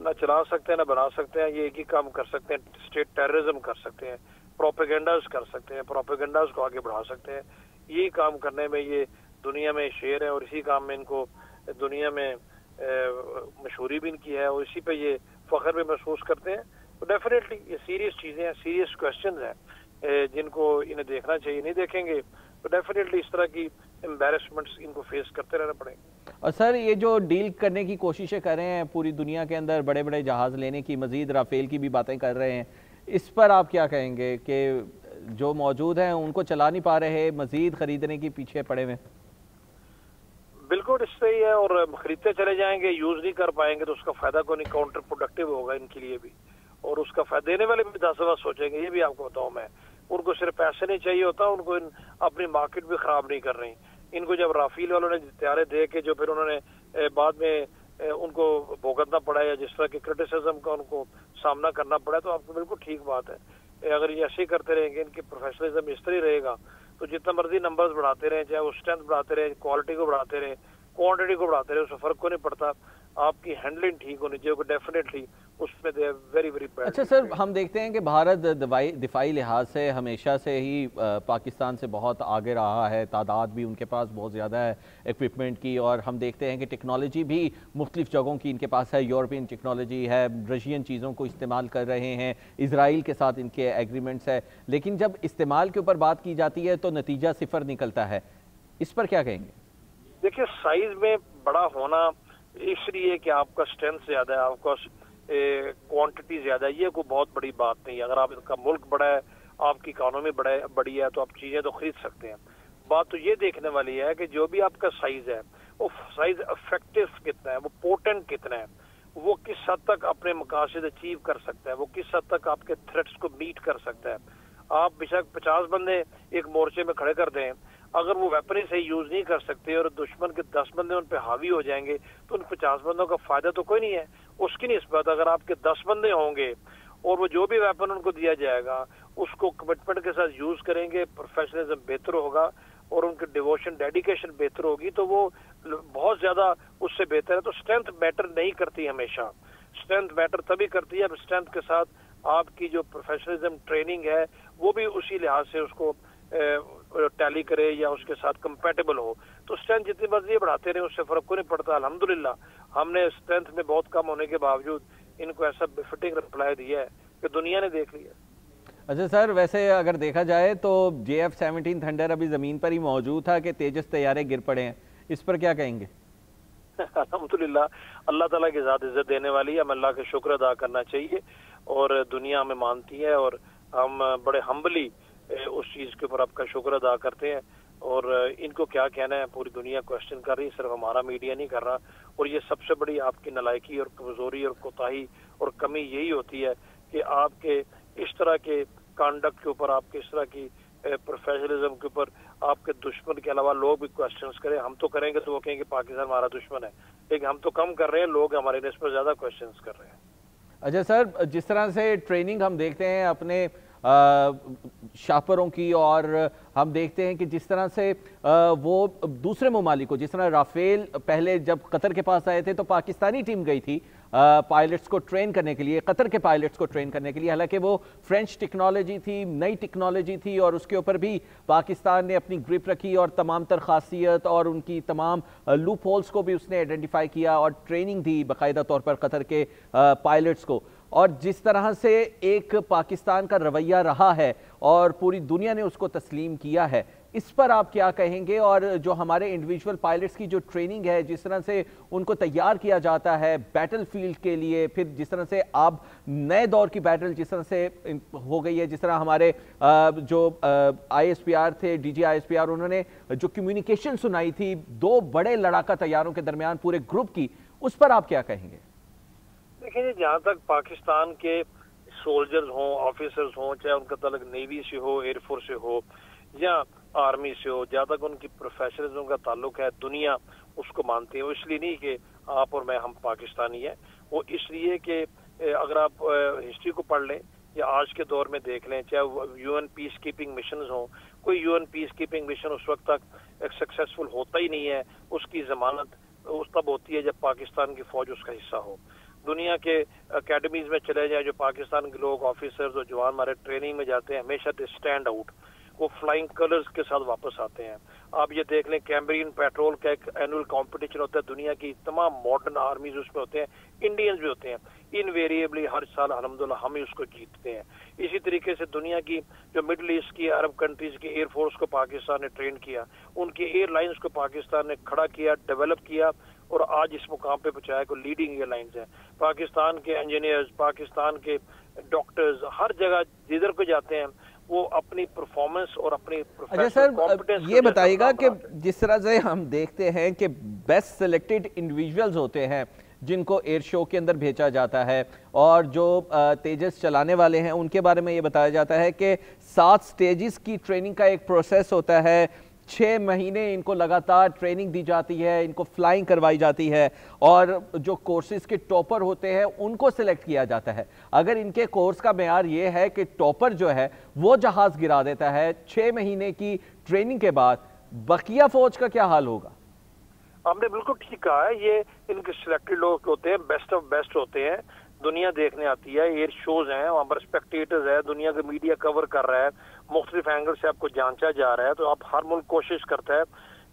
نہ چلا سکتے ہیں نہ بنا سکتے ہیں. یہ ایک ہی کام کر سکتے ہیں, اسٹیٹ ٹیررزم کر سکتے ہیں, پروپیگنڈاز کر سکتے ہیں, پروپیگنڈاز کو آگے بڑھا سکتے ہیں. یہی کام کرنے میں یہ دنیا میں شیر ہے, اور اسی کام میں ان کو دنیا میں مشہوری بھی ان کی ہے, اور اسی پہ یہ فخر بھی محسوس کرتے ہیں. تو ڈیفینیٹلی یہ سیریس چیزیں ہیں, سیریس کوشچنز ہیں جن کو انہیں دیکھنا چاہیے. نہیں دیکھیں گے تو ڈیفینیٹلی اس طرح کی امبیرسمنٹس ان کو فیس کرتے رہنا پڑیں گے. اور سر یہ جو ڈیل کرنے کی کوششیں کر رہے ہیں پوری دنیا کے اندر, بڑے بڑے جہاز لینے کی, مزید رافیل کی بھی باتیں کر رہے ہیں, اس پر آپ کیا کہیں گے کہ جو موجود ہیں ان کو چلا نہیں پا رہے, مزید خریدنے کی پیچھے پڑے ہوئے؟ بالکل اس سے ہی ہے, اور خریدتے چلے جائیں گے, یوز نہیں کر پائیں گے تو اس کا فائدہ کو نہیں, کاؤنٹر پروڈکٹیو ہوگا ان کے لیے بھی, اور اس کا فائدہ دینے والے بھی 10 بار سوچیں گے. یہ بھی آپ کو بتاؤں میں, ان کو صرف پیسے نہیں چاہیے ہوتا, ان کو اپنی مارکیٹ بھی خراب نہیں کر رہی. ان کو جب رافیل والوں نے طیارے دے کے جو پھر انہوں نے بعد میں ان کو بھگتنا پڑا یا جس طرح کی کرٹیسزم کا ان کو سامنا کرنا پڑا, تو آپ کو بالکل ٹھیک بات ہے. اگر یہ ایسے ہی کرتے رہیں گے, ان کی پروفیشنلزم اس طرح رہے گا, تو جتنا مرضی نمبرز بڑھاتے رہیں, چاہے وہ اسٹرینتھ بڑھاتے رہیں, کوالٹی کو بڑھاتے رہیں, کوانٹٹی کو بڑھاتے رہے, اس سے فرق کو نہیں پڑتا. آپ کی ہینڈلنگ ٹھیک ہونی چاہیے, ڈیفینیٹلی اس میں دے ویری ویری بیڈ. اچھا سر, ہم دیکھتے ہیں کہ بھارت دفاعی لحاظ سے ہمیشہ سے ہی پاکستان سے بہت آگے رہا ہے, تعداد بھی ان کے پاس بہت زیادہ ہے ایکوپمنٹ کی, اور ہم دیکھتے ہیں کہ ٹیکنالوجی بھی مختلف جگہوں کی ان کے پاس ہے, یورپین ٹیکنالوجی ہے, رشین چیزوں کو استعمال کر رہے ہیں, اسرائیل کے ساتھ ان کے ایگریمنٹس ہے, لیکن جب استعمال کے اوپر بات کی جاتی ہے تو نتیجہ صفر نکلتا ہے. اس پر کیا کہیں گے؟ دیکھیے سائز میں بڑا ہونا اس لیے کہ آپ کا اسٹرینتھ زیادہ ہے, آپ کا کوانٹٹی زیادہ ہے, یہ کوئی بہت بڑی بات نہیں ہے. اگر آپ کا ملک بڑا ہے, آپ کی اکانومی بڑی ہے, تو آپ چیزیں تو خرید سکتے ہیں. بات تو یہ دیکھنے والی ہے کہ جو بھی آپ کا سائز ہے, وہ سائز افیکٹو کتنا ہے, وہ پوٹنٹ کتنا ہے, وہ کس حد تک اپنے مقاصد اچیو کر سکتا ہے, وہ کس حد تک آپ کے تھریٹس کو میٹ کر سکتا ہے. آپ بے شک 50 بندے ایک مورچے میں کھڑے کر دیں, اگر وہ ویپن سے یوز نہیں کر سکتے اور دشمن کے 10 بندے ان پہ حاوی ہو جائیں گے, تو ان 50 بندوں کا فائدہ تو کوئی نہیں ہے. اس کی نسبت اگر آپ کے 10 بندے ہوں گے اور وہ جو بھی ویپن ان کو دیا جائے گا اس کو کمٹمنٹ کے ساتھ یوز کریں گے, پروفیشنلزم بہتر ہوگا اور ان کی ڈیووشن ڈیڈیکیشن بہتر ہوگی, تو وہ بہت زیادہ اس سے بہتر ہے. تو اسٹرینتھ میٹر نہیں کرتی ہمیشہ, اسٹرینتھ میٹر تبھی کرتی ہے اب اسٹرینتھ کے ساتھ آپ کی جو پروفیشنلزم ٹریننگ ہے وہ بھی اسی لحاظ سے اس کو ٹیلی کرے یا اس کے ساتھ کمپیٹیبل ہو. تو اسٹرینتھ جتنی مرضی بڑھاتے رہے, اس سے فرق کو نہیں پڑتا. الحمدللہ ہم نے اسٹرینتھ میں بہت کم ہونے کے باوجود ان کو ایسا بفٹنگ رپلائی دیا ہے کہ دنیا نے دیکھ لیا. اچھا سر, ویسے اگر دیکھا جائے تو JF-17 تھنڈر ابھی زمین پر ہی موجود تھا کہ تیجس طیارے گر پڑے ہیں, اس پر کیا کہیں گے؟ الحمدللہ اللہ تعالیٰ کی ذات عزت دینے والی ہے, ہم اللہ کا شکر ادا کرنا چاہیے, اور دنیا ہمیں مانتی ہے, اور ہم بڑے ہمبلی اس چیز کے اوپر آپ کا شکر ادا کرتے ہیں. اور ان کو کیا کہنا ہے, پوری دنیا کوشچن کر رہی ہے, صرف ہمارا میڈیا نہیں کر رہا. اور یہ سب سے بڑی آپ کی نالائکی اور کمزوری اور کوتاہی اور کمی یہی ہوتی ہے کہ آپ کے اس طرح کے کانڈکٹ کے اوپر, آپ کے اس طرح کی پروفیشنلزم کے اوپر آپ کے دشمن کے علاوہ لوگ بھی کوشچنس کریں. ہم تو کریں گے تو وہ کہیں گے پاکستان ہمارا دشمن ہے, لیکن ہم تو کم کر رہے ہیں, لوگ ہمارے اس پر زیادہ کوشچنس کر رہے ہیں. اچھا سر, جس طرح سے ٹریننگ ہم دیکھتے ہیں اپنے شاپروں کی, اور ہم دیکھتے ہیں کہ جس طرح سے وہ دوسرے ممالک کو, جس طرح رافیل پہلے جب قطر کے پاس آئے تھے تو پاکستانی ٹیم گئی تھی پائلٹس کو ٹرین کرنے کے لیے, قطر کے پائلٹس کو ٹرین کرنے کے لیے, حالانکہ وہ فرینچ ٹیکنالوجی تھی, نئی ٹیکنالوجی تھی, اور اس کے اوپر بھی پاکستان نے اپنی گرپ رکھی اور تمام تر خاصیت اور ان کی تمام لوپ ہولز کو بھی اس نے آئیڈینٹیفائی کیا اور ٹریننگ دی باقاعدہ طور پر قطر کے پائلٹس کو. اور جس طرح سے ایک پاکستان کا رویہ رہا ہے اور پوری دنیا نے اس کو تسلیم کیا ہے, اس پر آپ کیا کہیں گے؟ اور جو ہمارے انڈیویجول پائلٹس کی جو ٹریننگ ہے, جس طرح سے ان کو تیار کیا جاتا ہے بیٹل فیلڈ کے لیے, پھر جس طرح سے اب نئے دور کی بیٹل جس طرح سے ہو گئی ہے, جس طرح ہمارے جو ISPR تھے, DGISPR, انہوں نے جو کمیونیکیشن سنائی تھی 2 بڑے لڑاکا طیاروں کے درمیان پورے گروپ کی, اس پر آپ کیا کہیں گے؟ دیکھیں جی, جہاں تک پاکستان کے سولجرز ہوں, آفیسرز ہوں, چاہے ان کا تعلق نیوی سے ہو, ایئر فورس سے ہو یا آرمی سے ہو, جہاں تک ان کی پروفیشنلزم کا تعلق ہے, دنیا اس کو مانتی ہے. وہ اس لیے نہیں کہ آپ اور میں ہم پاکستانی ہیں, وہ اس لیے کہ اگر آپ ہسٹری کو پڑھ لیں یا آج کے دور میں دیکھ لیں, چاہے UN پیس کیپنگ مشنز ہوں, کوئی UN پیس کیپنگ مشن اس وقت تک سکسیسفل ہوتا ہی نہیں ہے, اس کی ضمانت اس تب ہوتی ہے جب پاکستان کی فوج اس کا حصہ ہو. دنیا کے اکیڈمیز میں چلے جائیں، جو پاکستان کے لوگ آفیسرز اور جوان ہمارے ٹریننگ میں جاتے ہیں، ہمیشہ دے اسٹینڈ آؤٹ، وہ فلائنگ کلرز کے ساتھ واپس آتے ہیں. آپ یہ دیکھ لیں کیمبرین پیٹرول کا ایک اینول کمپٹیشن ہوتا ہے، دنیا کی تمام ماڈرن آرمیز اس میں ہوتے ہیں، انڈینز بھی ہوتے ہیں، انویریبلی ہر سال الحمدللہ ہم ہی اس کو جیتتے ہیں. اسی طریقے سے دنیا کی جو مڈل ایسٹ کی عرب کنٹریز کی ایئر فورس کو پاکستان نے ٹرین کیا، ان کی ایئر لائنز کو پاکستان نے کھڑا کیا، ڈیولپ کیا اور آج اس مقام پہ پہنچایا کہ لیڈنگ ایئر لائنز ہیں. پاکستان کے انجینئرز، پاکستان کے ڈاکٹرز ہر جگہ جدھر کو جاتے ہیں وہ اپنی پرفارمنس اور اپنی اچھا سر یہ بتائیے گا کہ جس طرح سے ہم دیکھتے ہیں کہ بیسٹ سلیکٹڈ انڈیویجولز ہوتے ہیں جن کو ایئر شو کے اندر بھیجا جاتا ہے، اور جو تیجس چلانے والے ہیں ان کے بارے میں یہ بتایا جاتا ہے کہ 7 سٹیجز کی ٹریننگ کا ایک پروسیس ہوتا ہے، 6 مہینے ان کو لگاتار ٹریننگ دی جاتی ہے، ان کو فلائنگ کروائی جاتی ہے، اور جو کورسز کے ٹاپر ہوتے ہیں ان کو سلیکٹ کیا جاتا ہے. اگر ان کے کورس کا معیار یہ ہے کہ ٹاپر جو ہے وہ جہاز گرا دیتا ہے 6 مہینے کی ٹریننگ کے بعد، بقیہ فوج کا کیا حال ہوگا؟ ہم نے بالکل ٹھیک کہا ہے، یہ ان کے سلیکٹڈ لوگ ہوتے ہیں، بیسٹ آف بیسٹ ہوتے ہیں، دنیا دیکھنے آتی ہے، ایئر شوز ہیں وہاں پر، اسپیکٹیٹرز ہے، دنیا کا میڈیا کور کر رہا ہے، مختلف اینگل سے آپ کو جانچا جا رہا ہے. تو اب ہر ملک کوشش کرتا ہے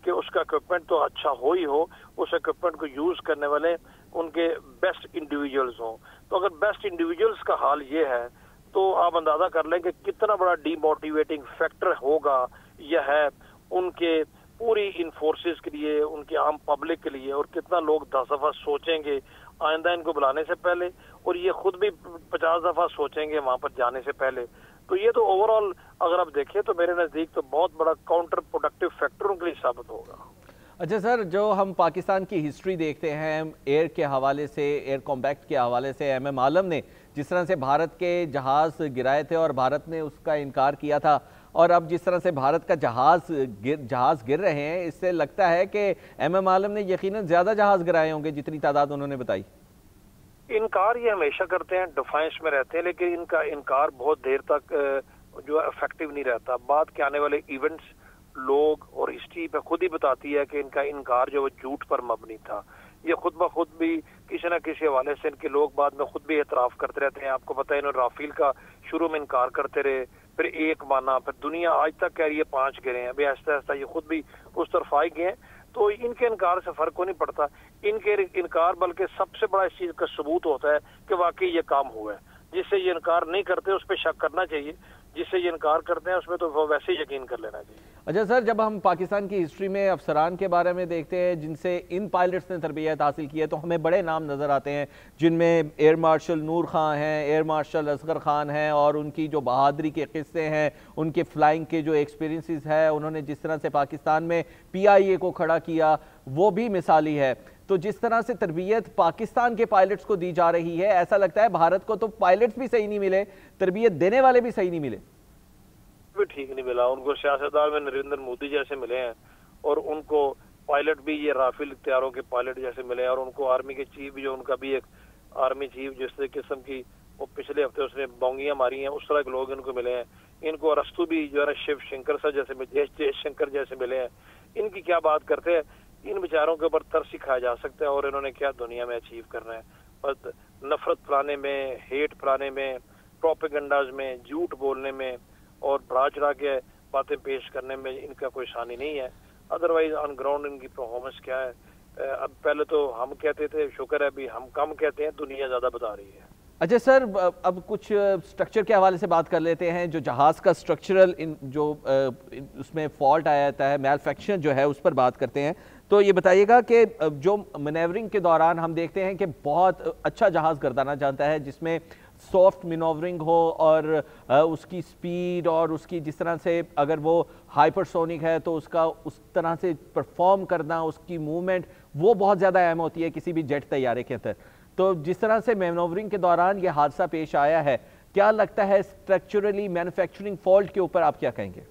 کہ اس کا اکوپمنٹ تو اچھا ہو ہی ہو، اس اکوپمنٹ کو یوز کرنے والے ان کے بیسٹ انڈیویجولز ہوں. تو اگر بیسٹ انڈیویجولز کا حال یہ ہے تو آپ اندازہ کر لیں کہ کتنا بڑا ڈی موٹیویٹنگ فیکٹر ہوگا یہ ہے ان کے پوری ان فورسز کے لیے، ان کی عام پبلک کے لیے، اور کتنا لوگ 10 دفعہ سوچیں گے آئندہ ان کو بلانے سے پہلے، اور یہ خود بھی 50 دفعہ سوچیں گے وہاں پر جانے سے پہلے. تو یہ تو اوور آل اگر آپ دیکھیں تو میرے نزدیک تو بہت بڑا کاؤنٹر پروڈکٹیو فیکٹر ان کے لیے ثابت ہوگا. اچھا سر، جو ہم پاکستان کی ہسٹری دیکھتے ہیں ایئر کے حوالے سے، ایئر کمبیکٹ کے حوالے سے، ایم عالم نے جس طرح سے بھارت کے جہاز گرائے تھے اور بھارت نے اس کا انکار کیا تھا، اور اب جس طرح سے بھارت کا جہاز گر رہے ہیں، اس سے لگتا ہے کہ ایم عالم نے یقیناً زیادہ جہاز گرائے ہوں گے جتنی تعداد انہوں نے بتائی. انکار یہ ہمیشہ کرتے ہیں، ڈیفائنس میں رہتے ہیں، لیکن ان کا انکار بہت دیر تک جو افیکٹو نہیں رہتا. بعد کے آنے والے ایونٹس، لوگ اور ہسٹری پہ خود ہی بتاتی ہے کہ ان کا انکار جو وہ جھوٹ پر مبنی تھا. یہ خود بخود بھی کسی نہ کسی حوالے سے ان کے لوگ بعد میں خود بھی اعتراف کرتے رہتے ہیں. آپ کو پتہ ہے انہوں نے رافیل کا شروع میں انکار کرتے رہے، پھر 1 مانا، پھر دنیا آج تک کہہ رہی ہے 5 گرے ہیں. ابھی آہستہ آہستہ یہ خود بھی اس طرف آئے گئے ہیں. تو ان کے انکار سے فرق کو نہیں پڑتا. ان کے انکار بلکہ سب سے بڑا اس چیز کا ثبوت ہوتا ہے کہ واقعی یہ کام ہوا ہے. جس سے یہ انکار نہیں کرتے اس پہ شک کرنا چاہیے، جس سے یہ انکار کرتے ہیں اس میں تو وہ ویسے ہی یقین کر لینا چاہیے. اچھا سر، جب ہم پاکستان کی ہسٹری میں افسران کے بارے میں دیکھتے ہیں جن سے ان پائلٹس نے تربیت حاصل کی ہے تو ہمیں بڑے نام نظر آتے ہیں، جن میں ایئر مارشل نور خان ہیں، ایئر مارشل اصغر خان ہیں، اور ان کی جو بہادری کے قصے ہیں، ان کے فلائنگ کے جو ایکسپیرینسز ہے، انہوں نے جس طرح سے پاکستان میں PIA کو کھڑا کیا وہ بھی مثالی ہے. تو جس طرح سے تربیت پاکستان کے پائلٹس کو دی جا رہی ہے، ایسا لگتا ہے بھارت کو تو پائلٹس بھی صحیح نہیں ملے، تربیت دینے والے بھی صحیح نہیں ملے. بھی ٹھیک نہیں ملا. ان کو سیاستدار میں نریندر مودی جیسے ملے ہیں، اور ان کو پائلٹ بھی یہ رافیل اختیاروں کے پائلٹ جیسے ملے ہیں، اور ان کو آرمی کے چیف بھی، جو ان کا بھی ایک آرمی چیف جس قسم کی وہ پچھلے ہفتے اس نے بونگیاں ماری ہیں، اس طرح کے لوگ ان کو ملے ہیں. ان کو ارستو بھی جو ہے نا شیو شنکر سر جیسے، جے شنکر جیسے ملے ہیں. ان کی کیا بات کرتے ہیں، ان بیچاروں کے اوپر ترس سکھایا جا سکتا ہے، اور انہوں نے کیا دنیا میں اچیو کرنا ہے. بس نفرت پھیلانے میں، ہیٹ پھیلانے میں، پروپیگنڈاز میں، جھوٹ بولنے میں اور بڑھا چڑھا کے باتیں پیش کرنے میں ان کا کوئی شانی نہیں ہے. ادروائز آن گراؤنڈ ان کی پرفارمنس کیا ہے. اب پہلے تو ہم کہتے تھے، شکر ہے ابھی ہم کم کہتے ہیں، دنیا زیادہ بتا رہی ہے. اچھا سر، اب کچھ سٹرکچر کے حوالے سے بات کر لیتے ہیں. جو جہاز کا سٹرکچرل جو اس میں فالٹ آیا جاتا ہے، میل فیکشن جو ہے، اس پر بات کرتے ہیں. تو یہ بتائیے گا کہ جو مینیورنگ کے دوران ہم دیکھتے ہیں کہ بہت اچھا جہاز گردانا جانتا ہے، جس میں سافٹ مینوورنگ ہو، اور اس کی سپیڈ اور اس کی جس طرح سے اگر وہ ہائپر سونک ہے تو اس کا اس طرح سے پرفارم کرنا، اس کی موومنٹ وہ بہت زیادہ اہم ہوتی ہے کسی بھی جیٹ طیارے کے اندر. تو جس طرح سے مینوورنگ کے دوران یہ حادثہ پیش آیا ہے، کیا لگتا ہے اسٹرکچرلی مینوفیکچرنگ فالٹ کے اوپر آپ کیا کہیں گے؟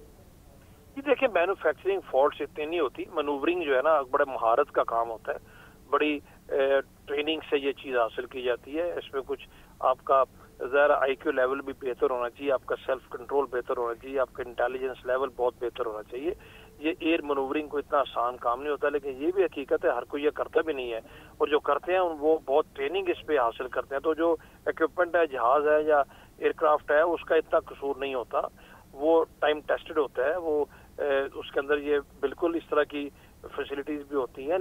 جی دیکھیں، مینوفیکچرنگ فالٹس اتنی نہیں ہوتی. مینوورنگ جو ہے نا بڑے مہارت کا کام ہوتا ہے، بڑی ٹریننگ سے یہ چیز حاصل کی جاتی ہے. اس میں کچھ آپ کا ظاہر IQ لیول بھی بہتر ہونا چاہیے، آپ کا سیلف کنٹرول بہتر ہونا چاہیے، آپ کا انٹیلیجنس لیول بہت بہتر ہونا چاہیے. یہ ایئر منورنگ کو اتنا آسان کام نہیں ہوتا، لیکن یہ بھی حقیقت ہے ہر کوئی یہ کرتا بھی نہیں ہے، اور جو کرتے ہیں وہ بہت ٹریننگ اس پہ حاصل کرتے ہیں. تو جو اکوپمنٹ ہے، جہاز ہے یا ایئر کرافٹ ہے، اس کا اتنا قصور نہیں ہوتا، وہ ٹائم ٹیسٹڈ ہوتا ہے، وہ اس کے اندر یہ بالکل اس طرح کی فیسلٹیز بھی ہوتی ہیں.